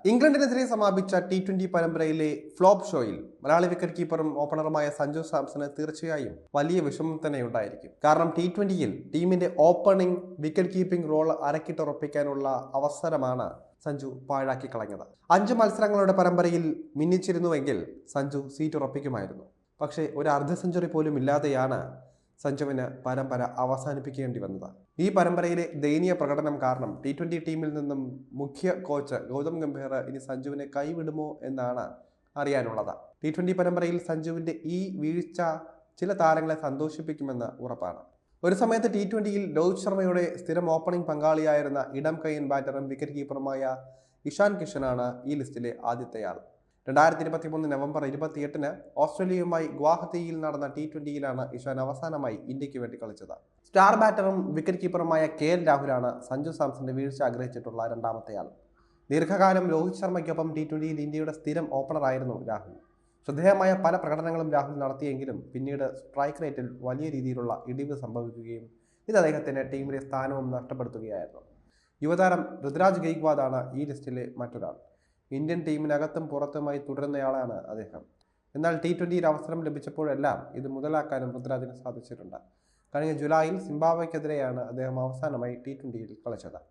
ഇംഗ്ലണ്ടിനെതിരെ സമാപിച്ച T20 പരമ്പരയിലെ flop ഷോയിൽ മലയാളി വിക്കറ്റ് കീപ്പറും ഓപ്പണറുമായ സഞ്ജു സാംസണ് തീർച്ചയായും വലിയ വിഷമം തന്നെ ഉണ്ടായിരിക്കും. കാരണം T20യിൽ ടീമിന്റെ ഓപ്പണിംഗ് വിക്കറ്റ് കീപ്പിംഗ് റോൾ അരക്കിട്ടുറപ്പിക്കാനുള്ള അവസരമാണ് സഞ്ജു പാഴാക്കി കളഞ്ഞത്. 5 മത്സരങ്ങളുടെ പരമ്പരയിൽ മിന്നിച്ചിരുന്നുവെങ്കിൽ സഞ്ജു സീറ്റ് ഉറപ്പിക്കുമായിരുന്നു. പക്ഷേ ഒരു അർദ്ധ സെഞ്ചുറി പോലും ഇല്ലാതെയാണ് സഞ്ജുവിന് പരമ്പര അവസാനിപ്പിക്കേണ്ടി വന്നത്. ഈ പരമ്പരയിലെ ദയനീയ പ്രകടനം കാരണം T20 ടീമിൽ നിന്നും മുഖ്യ കോച്ച് ഗൗതം ഗംഭീർ ഇനി സഞ്ജുവിനെ കൈവിടുമോ എന്നാണ് അറിയാനുള്ളത്. T20 പരമ്പരയിൽ സഞ്ജുവിന്റെ ഈ വീഴ്ച ചില താരങ്ങളെ സന്തോഷിപ്പിക്കുമെന്ന് ഉറപ്പാണ്. ഒരു സമയത്ത് T20യിൽ രോഹിത് ശർമ്മയുടെ സ്ഥിരം ഓപ്പണിംഗ് പങ്കാളിയായിരുന്ന ഇടം കൈയ്യൻ ബാറ്ററും വിക്കറ്റ് കീപ്പറുമായ ഇഷാൻ കിഷനാണ് ഈ ലിസ്റ്റിലെ ആദ്യത്തെയാൾ. 2023 നവംബർ 28-ന് ഓസ്ട്രേലിയയുമായി ഗുവാഹത്തിയിൽ നടന്ന T20യിലാണ് ഇഷാൻ അവസാനമായി ഇന്ത്യക്ക് വേണ്ടി കളിച്ചത്. സ്റ്റാർ ബാറ്ററും വിക്കറ്റ് കീപ്പറുമായ KL രാഹുലാണ് സഞ്ജു സാംസന്റെ വീഴ്ച ആഗ്രഹിച്ചിട്ടുള്ള രണ്ടാമത്തെയാൾ. ദീർഘകാലം രോഹിത് ശർമ്മയ്ക്കൊപ്പം T20യിൽ ഇന്ത്യയുടെ സ്ഥിരം ഓപ്പണറായിരുന്നു രാഹുൽ. ശ്രദ്ധേയമായ പല പ്രകടനങ്ങളും രാഹുൽ നടത്തിയെങ്കിലും പിന്നീട് സ്ട്രൈക്ക് റേറ്റിൽ വലിയ രീതിയിലുള്ള ഇടിവ് സംഭവിക്കുകയും ഇത് അദ്ദേഹത്തിന് ടീമിലെ സ്ഥാനവും നഷ്ടപ്പെടുത്തുകയായിരുന്നു. യുവതാരം ഋതുരാജ് ഗെയ്ക്വാദാണ് ഈ ലിസ്റ്റിലെ മറ്റൊരാൾ. ഇന്ത്യൻ ടീമിനകത്തും പുറത്തുമായി തുടരുന്നയാളാണ് അദ്ദേഹം. എന്നാൽ T20യിൽ അവസരം ലഭിച്ചപ്പോഴെല്ലാം ഇത് മുതലാക്കാനും ഋതുരാജിന് സാധിച്ചിട്ടുണ്ട്. കഴിഞ്ഞ ജൂലൈയിൽ സിംബാബ്വെക്കെതിരെയാണ് അദ്ദേഹം അവസാനമായി T20യിൽ കളിച്ചത്.